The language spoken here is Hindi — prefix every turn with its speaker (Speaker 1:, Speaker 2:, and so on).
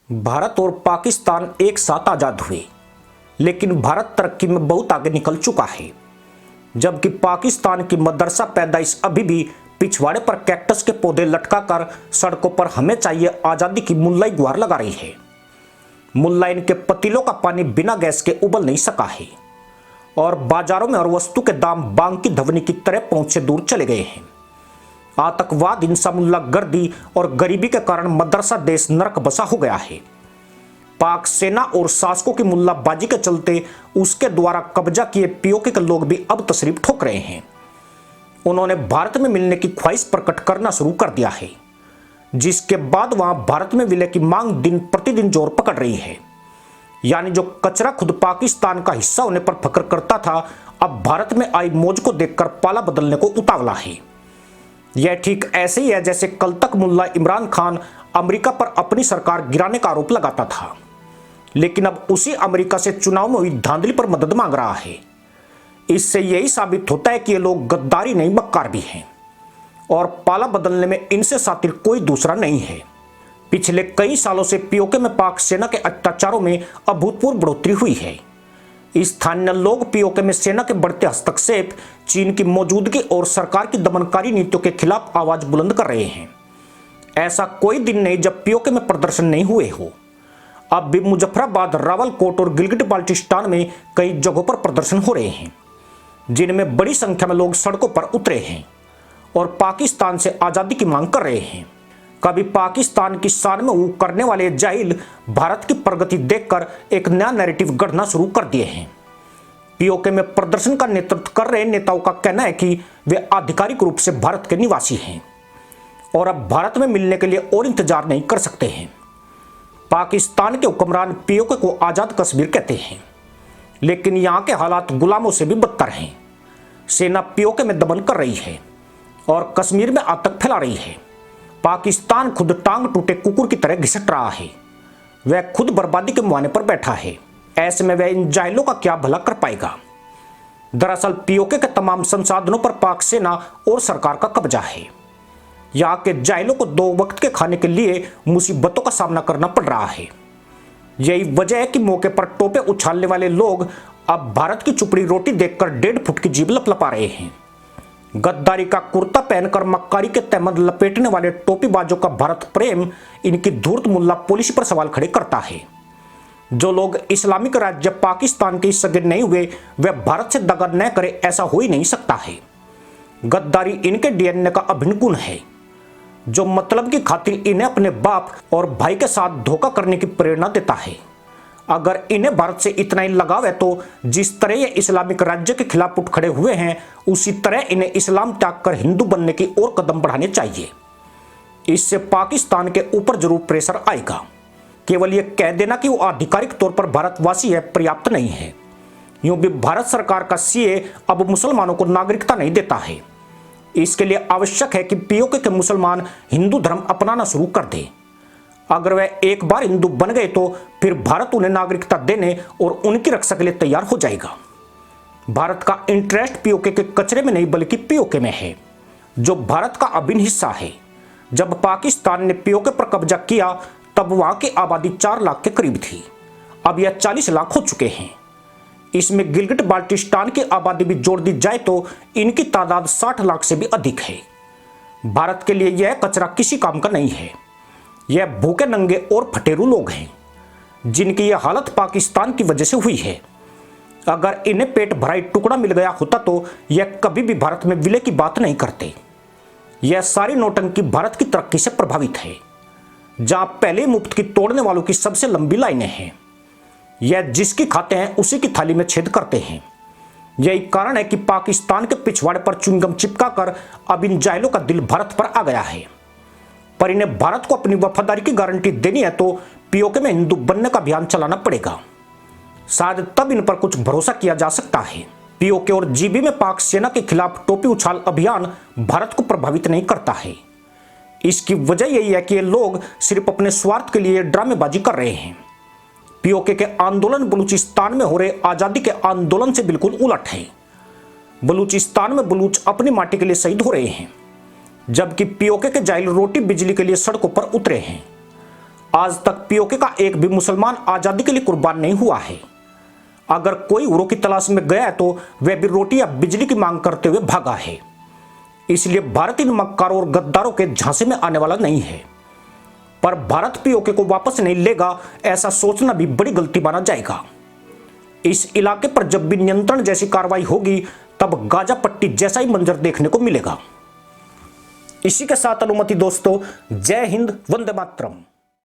Speaker 1: भारत और पाकिस्तान एक साथ आज़ाद हुए, लेकिन भारत तरक्की में बहुत आगे निकल चुका है, जबकि पाकिस्तान की मदरसा पैदाइश अभी भी पिछवाड़े पर कैक्टस के पौधे लटकाकर सड़कों पर हमें चाहिए आज़ादी की मुल्लाई गुहार लगा रही है। मुल्ला इनके पतीलों का पानी बिना गैस के उबल नहीं सका है और बाजारों में और वस्तु के दाम बांग की ध्वनि की तरह पहुंच से दूर चले गए हैं। आतंकवाद, हिंसा, मुल्लागर्दी और गरीबी के कारण मदरसा देश नरक बसा हो गया है। पाक सेना और शासकों की मुल्लाबाजी के चलते उसके द्वारा कब्जा किए पीओके के लोग भी अब तशरीफ ठोक रहे हैं। उन्होंने भारत में मिलने की ख्वाहिश प्रकट करना शुरू कर दिया है, जिसके बाद वहां भारत में विलय की मांग दिन प्रतिदिन जोर पकड़ रही है। यानी जो कचरा खुद पाकिस्तान का हिस्सा होने पर फक्र करता था, अब भारत में आई मौज को देखकर पाला बदलने को उतावला है। यह ठीक ऐसे ही है जैसे कल तक मुल्ला इमरान खान अमेरिका पर अपनी सरकार गिराने का आरोप लगाता था, लेकिन अब उसी अमेरिका से चुनाव में हुई धांधली पर मदद मांग रहा है। इससे यही साबित होता है कि ये लोग गद्दारी नहीं मक्कार भी हैं और पाला बदलने में इनसे सातिर कोई दूसरा नहीं है। पिछले कई सालों से पीओके में पाक सेना के अत्याचारों में अभूतपूर्व बढ़ोतरी हुई है। स्थानीय लोग पीओके में सेना के बढ़ते हस्तक्षेप, चीन की मौजूदगी और सरकार की दमनकारी नीतियों के खिलाफ आवाज बुलंद कर रहे हैं। ऐसा कोई दिन नहीं जब पीओके में प्रदर्शन नहीं हुए हो। अब भी मुजफ्फराबाद, रावलकोट और गिलगिट बाल्टिस्तान में कई जगहों पर प्रदर्शन हो रहे हैं, जिनमें बड़ी संख्या में लोग सड़कों पर उतरे हैं और पाकिस्तान से आज़ादी की मांग कर रहे हैं। कभी पाकिस्तान की शान में ऊ करने वाले जाहिल भारत की प्रगति देखकर एक नया नैरेटिव गढ़ना शुरू कर दिए हैं। पीओके में प्रदर्शन का नेतृत्व कर रहे नेताओं का कहना है कि वे आधिकारिक रूप से भारत के निवासी हैं और अब भारत में मिलने के लिए और इंतजार नहीं कर सकते हैं। पाकिस्तान के हुक्मरान पीओके को आज़ाद कश्मीर कहते हैं, लेकिन यहाँ के हालात गुलामों से भी बदतर हैं। सेना पीओके में दमन कर रही है और कश्मीर में आतंक फैला रही है। पाकिस्तान खुद टांग टूटे कुकुर की तरह घिसट रहा है। वह खुद बर्बादी के मुहाने पर बैठा है। ऐसे में वह इन जाहिलों का क्या भला कर पाएगा। दरअसल पीओके के तमाम संसाधनों पर पाक सेना और सरकार का कब्जा है। यहाँ के जाहिलों को 2 वक्त के खाने के लिए मुसीबतों का सामना करना पड़ रहा है। यही वजह है कि मौके पर टोपे उछालने वाले लोग अब भारत की चुपड़ी रोटी देखकर 1.5 फुट की जीभ लपलपा रहे हैं। गद्दारी का कुर्ता पहनकर मक्कारी के तहमद लपेटने वाले टोपीबाजों का भारत प्रेम इनकी धूर्त मुल्ला पॉलिसी पर सवाल खड़े करता है। जो लोग इस्लामिक राज्य पाकिस्तान के हिस्से नहीं हुए, वे भारत से दगा न करे, ऐसा हो ही नहीं सकता है। गद्दारी इनके डीएनए का अभिन्न गुण है, जो मतलब की खातिर इन्हें अपने बाप और भाई के साथ धोखा करने की प्रेरणा देता है। अगर इन्हें भारत से इतना ही लगाव है तो जिस तरह ये इस्लामिक राज्य के खिलाफ उठ खड़े हुए हैं, उसी तरह इन्हें इस्लाम त्याग कर हिंदू बनने की और कदम बढ़ाने चाहिए। इससे पाकिस्तान के ऊपर जरूर प्रेशर आएगा। केवल ये कह देना कि वो आधिकारिक तौर पर भारतवासी है पर्याप्त नहीं है। यूं भी भारत सरकार का सीए अब मुसलमानों को नागरिकता नहीं देता है। इसके लिए आवश्यक है कि पीओके के मुसलमान हिंदू धर्म अपनाना शुरू कर दे। अगर वह एक बार हिंदू बन गए तो फिर भारत उन्हें नागरिकता देने और उनकी रक्षा के लिए तैयार हो जाएगा। भारत का इंटरेस्ट पीओके के कचरे में नहीं बल्कि पीओके में है, जो भारत का अभिन्न हिस्सा है। जब पाकिस्तान ने पीओके पर कब्जा किया तब वहां की आबादी 4 लाख के करीब थी। अब यह 40 लाख हो चुके हैं। इसमें गिलगिट बाल्टिस्तान की आबादी भी जोड़ दी जाए तो इनकी तादाद 60 लाख से भी अधिक है। भारत के लिए यह कचरा किसी काम का नहीं है। यह भूखे नंगे और फटेरू लोग हैं, जिनकी यह हालत पाकिस्तान की वजह से हुई है। अगर इन्हें पेट भराई टुकड़ा मिल गया होता तो यह कभी भी भारत में विलय की बात नहीं करते। यह सारी नौटंकी भारत की तरक्की से प्रभावित है, जहां पहले मुफ्त की तोड़ने वालों की सबसे लंबी लाइनें हैं। यह जिसकी खाते हैं उसी की थाली में छेद करते हैं। यही कारण है कि पाकिस्तान के पिछवाड़े पर च्युइंगम चिपकाकर अब इन जाहिलों का दिल भारत पर आ गया है। पर इन्हें भारत को अपनी वफादारी की गारंटी देनी है तो पीओके में हिंदू बनने का अभियान चलाना पड़ेगा। शायद तब इन पर कुछ भरोसा किया जा सकता है। पीओके और जीबी में पाक सेना के खिलाफ टोपी उछाल अभियान भारत को प्रभावित नहीं करता है। इसकी वजह यही है कि ये लोग सिर्फ अपने स्वार्थ के लिए ड्रामेबाजी कर रहे हैं। पीओके के आंदोलन बलूचिस्तान में हो रहे आज़ादी के आंदोलन से बिल्कुल उलट है। बलूचिस्तान में बलूच अपनी माटी के लिए शहीद हो रहे हैं, जबकि पीओके के जाहिल रोटी बिजली के लिए सड़कों पर उतरे हैं। आज तक पीओके का एक भी मुसलमान आजादी के लिए कुर्बान नहीं हुआ है। अगर कोई उरो की तलाश में गया है तो वह भी रोटी या बिजली की मांग करते हुए भागा है। इसलिए भारत इन मक्कारों और गद्दारों के झांसे में आने वाला नहीं है। पर भारत पीओके को वापस नहीं लेगा, ऐसा सोचना भी बड़ी गलती माना जाएगा। इस इलाके पर जब भी नियंत्रण जैसी कार्रवाई होगी तब गाजा पट्टी जैसा ही मंजर देखने को मिलेगा। इसी के साथ अनुमति दोस्तों, जय हिंद, वंदे मातरम।